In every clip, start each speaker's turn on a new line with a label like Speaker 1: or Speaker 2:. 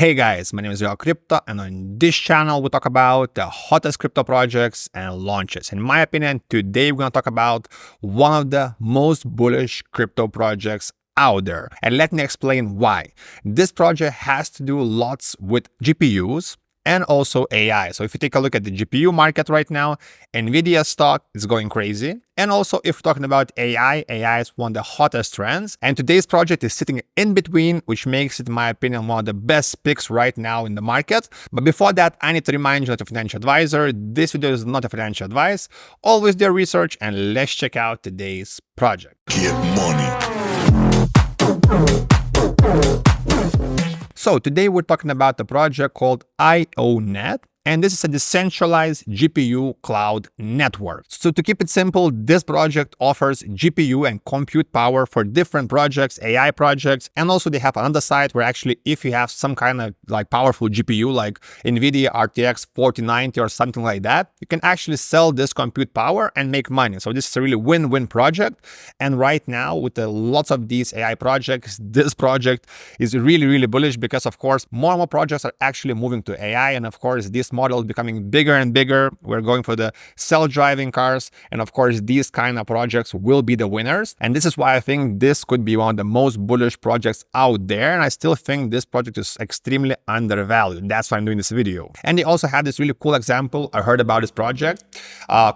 Speaker 1: Hey guys, my name is Crypto, and on this channel we talk about the hottest crypto projects and launches. In my opinion, today we're going to talk about one of the most bullish crypto projects out there. And let me explain why. This project has to do lots with GPUs and also AI. So if you take a look at the GPU market right now, Nvidia stock is going crazy. And also if we're talking about AI is one of the hottest trends. And today's project is sitting in between, which makes it, in my opinion, one of the best picks right now in the market. But before that, I need to remind you that a financial advisor. This video is not a financial advice. Always do your research, and let's check out today's project.
Speaker 2: Get money.
Speaker 1: So today we're talking about the project called IONET, and this is a decentralized GPU cloud network. So to keep it simple, this project offers GPU and compute power for different projects, AI projects, and also they have another site where actually if you have some kind of like powerful GPU like NVIDIA RTX 4090 or something like that, you can actually sell this compute power and make money. So this is a really win-win project. And right now with lots of these AI projects, this project is really bullish because of course more and more projects are actually moving to AI, and of course this model is becoming bigger and bigger. We're going for the self-driving cars, and of course these kind of projects will be the winners. And this is why I think this could be one of the most bullish projects out there, and I still think this project is extremely undervalued. That's why I'm doing this video. And they also have this really cool example. I heard about this project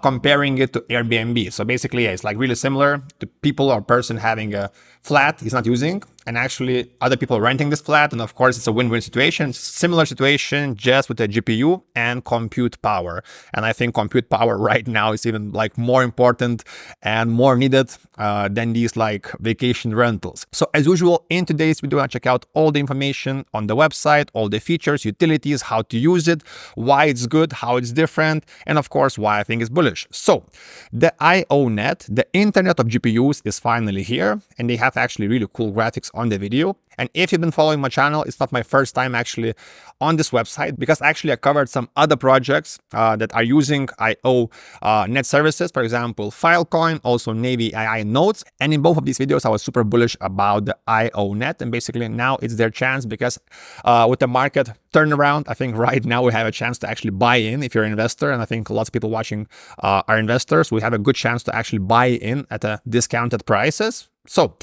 Speaker 1: comparing it to Airbnb. So basically it's like really similar to people or person having a flat he's not using, and actually other people renting this flat, and of course it's a win-win situation. Similar situation, just with the GPU and compute power. And I think compute power right now is even like more important and more needed than these like vacation rentals. So as usual, in today's video, I check out all the information on the website, all the features, utilities, how to use it, why it's good, how it's different, and of course why I think it's bullish. So the IONET, the Internet of GPUs, is finally here, and they have actually really cool graphics on the video. And if you've been following my channel, it's not my first time actually on this website, because actually I covered some other projects that are using net services, for example, ALTCOIN, also Navy AI nodes. And in both of these videos, I was super bullish about the IONET. And basically now it's their chance, because with the market turnaround, I think right now we have a chance to actually buy in if you're an investor. And I think lots of people watching are investors. We have a good chance to actually buy in at a discounted prices. So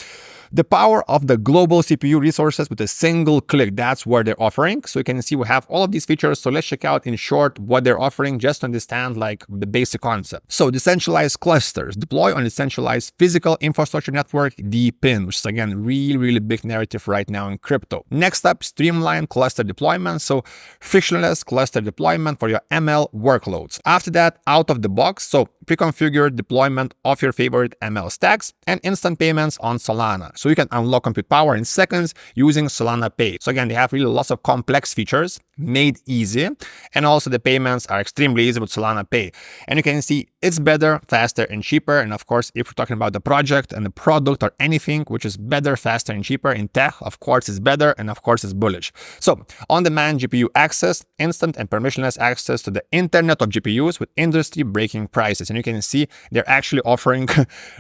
Speaker 1: the power of the global CPU resources with a single click, that's what they're offering. So you can see we have all of these features. So let's check out in short what they're offering, just to understand like the basic concept. So decentralized clusters deploy on decentralized physical infrastructure network, DPIN, which is again really big narrative right now in crypto. Next up, streamlined cluster deployment. So frictionless cluster deployment for your ML workloads. After that, out of the box, so pre-configured deployment of your favorite ML stacks and instant payments on Solana. So you can unlock compute power in seconds using Solana Pay. So again, they have really lots of complex features made easy, and also the payments are extremely easy with Solana Pay. And you can see it's better, faster, and cheaper. And of course, if we're talking about the project and the product or anything which is better, faster, and cheaper in tech, of course it's better, and of course it's bullish. So on-demand GPU access, instant and permissionless access to the Internet of GPUs with industry-breaking prices. And you can see they're actually offering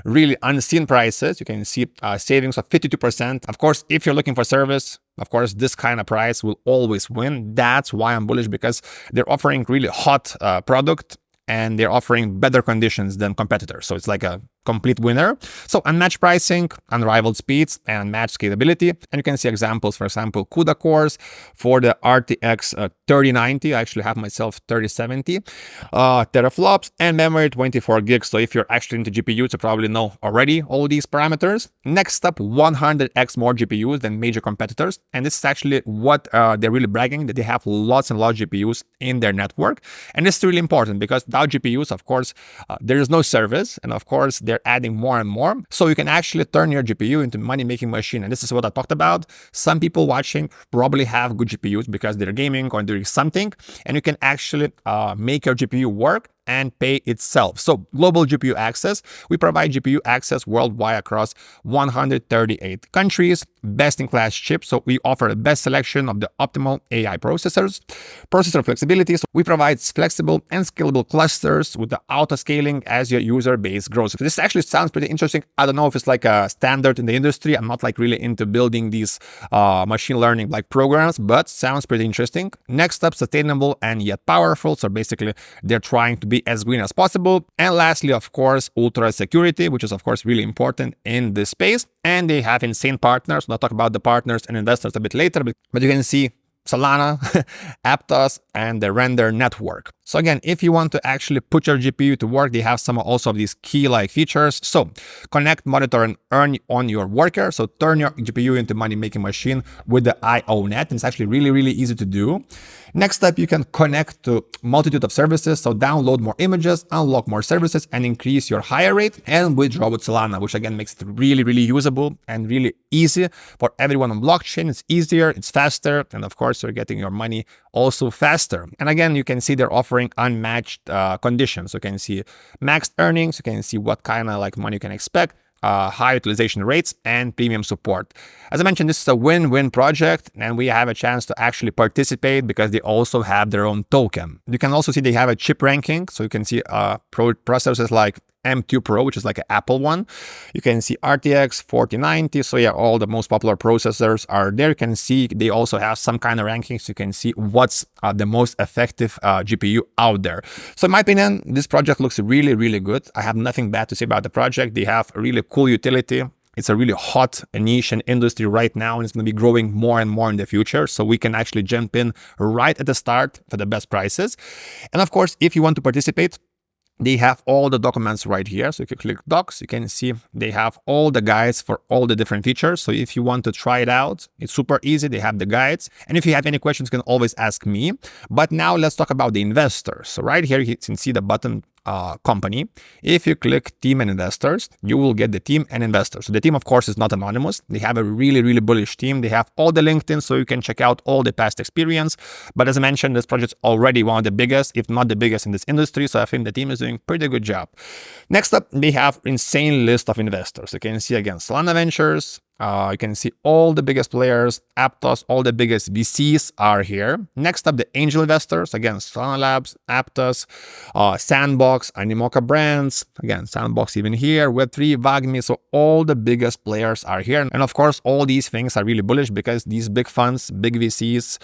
Speaker 1: really unseen prices. You can see savings of 52%. Of course, if you're looking for service, of course, this kind of price will always win. That's why I'm bullish, because they're offering really hot product, and they're offering better conditions than competitors. So it's like a complete winner. So unmatched pricing, unrivaled speeds, and unmatched scalability. And you can see examples, for example, CUDA cores for the RTX 3090. I actually have myself 3070 teraflops, and memory 24 gigs. So if you're actually into GPUs, you probably know already all these parameters. Next up, 100x more GPUs than major competitors. And this is actually what they're really bragging, that they have lots and lots of GPUs in their network. And this is really important, because without GPUs, of course, there is no service. And of course, they're adding more and more. So you can actually turn your GPU into money-making machine. And this is what I talked about. Some people watching probably have good GPUs because they're gaming or doing something, and you can actually make your GPU work and pay itself. So global GPU access, we provide GPU access worldwide across 138 countries, best-in-class chips. So we offer the best selection of the optimal AI processors, processor flexibility. So we provide flexible and scalable clusters with the auto scaling as your user base grows. So this actually sounds pretty interesting. I don't know if it's like a standard in the industry. I'm not like really into building these machine learning like programs, but sounds pretty interesting. Next up, sustainable and yet powerful. So basically they're trying to be as green as possible. And lastly, of course, ultra security, which is of course really important in this space. And they have insane partners. I'll talk about the partners and investors a bit later, but you can see Solana, Aptos, and the render network. So again, if you want to actually put your GPU to work, they have some also of these key like features. So connect, monitor, and earn on your worker. So turn your GPU into money-making machine with the IONet. And it's actually really, really easy to do. Next up, you can connect to multitude of services. So download more images, unlock more services, and increase your hire rate, and withdraw with Solana, which again makes it really, really usable and really easy for everyone on blockchain. It's easier, it's faster, and of course, you're getting your money also faster. And again, you can see they're offering unmatched conditions. So you can see maxed earnings, you can see what kind of like money you can expect, high utilization rates, and premium support. As I mentioned, this is a win-win project, and we have a chance to actually participate because they also have their own token. You can also see they have a chip ranking, so you can see processors like M2 Pro, which is like an Apple one. You can see RTX 4090. So yeah, all the most popular processors are there. You can see they also have some kind of rankings. You can see what's the most effective GPU out there. So in my opinion, this project looks really, really good. I have nothing bad to say about the project. They have a really cool utility. It's a really hot niche and industry right now, and it's going to be growing more and more in the future. So we can actually jump in right at the start for the best prices. And of course, if you want to participate, they have all the documents right here. So if you click docs, you can see they have all the guides for all the different features. So if you want to try it out, it's super easy. They have the guides. And if you have any questions, you can always ask me. But now let's talk about the investors. So right here, you can see the button company. If you click team and investors, you will get the team and investors. So the team, of course, is not anonymous. They have a really, really bullish team. They have all the LinkedIn, so you can check out all the past experience. But as I mentioned, this project is already one of the biggest, if not the biggest in this industry. So I think the team is doing a pretty good job. Next up, they have insane list of investors. You can see again, Solana Ventures. You can see all the biggest players, Aptos, all the biggest VCs are here. Next up, the angel investors, again, Solana Labs, Aptos, Sandbox, Animoca Brands, again, Sandbox even here, Web3, Wagmi, so all the biggest players are here. And of course, all these things are really bullish because these big funds, big VCs,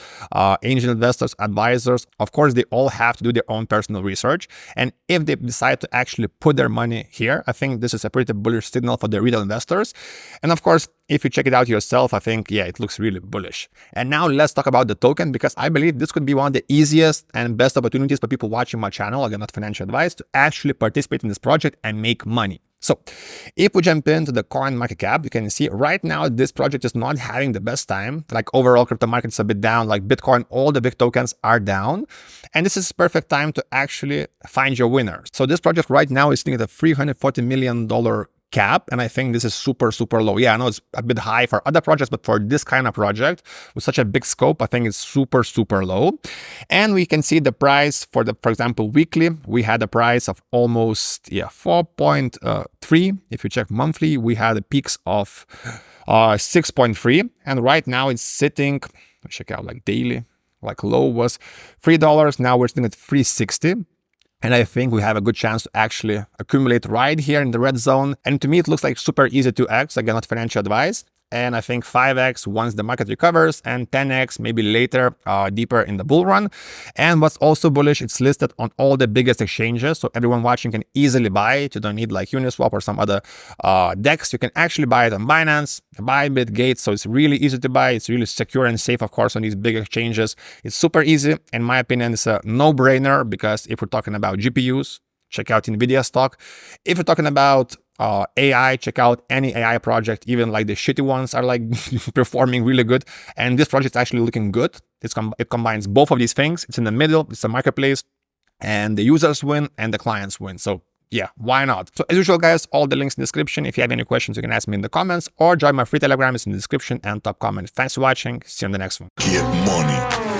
Speaker 1: angel investors, advisors, of course, they all have to do their own personal research. And if they decide to actually put their money here, I think this is a pretty bullish signal for the retail investors. And of course, if you check it out yourself, I think, yeah, it looks really bullish. And now let's talk about the token, because I believe this could be one of the easiest and best opportunities for people watching my channel, again, not financial advice, to actually participate in this project and make money. So if we jump into the coin market cap, you can see right now this project is not having the best time. Like overall crypto market's a bit down, like Bitcoin, all the big tokens are down. And this is perfect time to actually find your winners. So this project right now is sitting at a $340 million cap, and I think this is super, super low. Yeah, I know it's a bit high for other projects, but for this kind of project with such a big scope, I think it's super, super low. And we can see the price for example, weekly, we had a price of almost 4.3. If you check monthly, we had the peaks of 6.3, and right now it's sitting, check out like daily, like low was $3. Now we're sitting at 360. And I think we have a good chance to actually accumulate right here in the red zone. And to me, it looks like super easy to X, again, not financial advice. And I think 5x once the market recovers, and 10x maybe later, deeper in the bull run. And what's also bullish, it's listed on all the biggest exchanges. So everyone watching can easily buy it. You don't need like Uniswap or some other DEX. You can actually buy it on Binance, Bybit, Gates. So it's really easy to buy. It's really secure and safe, of course, on these big exchanges. It's super easy. In my opinion, it's a no-brainer, because if we're talking about GPUs, check out NVIDIA stock. If we're talking about AI, check out any AI project, even like the shitty ones are like performing really good. And this project is actually looking good. It combines both of these things. It's in the middle, it's a marketplace, and the users win and the clients win. So yeah, why not? So as usual, guys, all the links in the description. If you have any questions, you can ask me in the comments, or join my free Telegram. It's in the description and top comment. Thanks for watching. See you on the next one.
Speaker 2: Get money.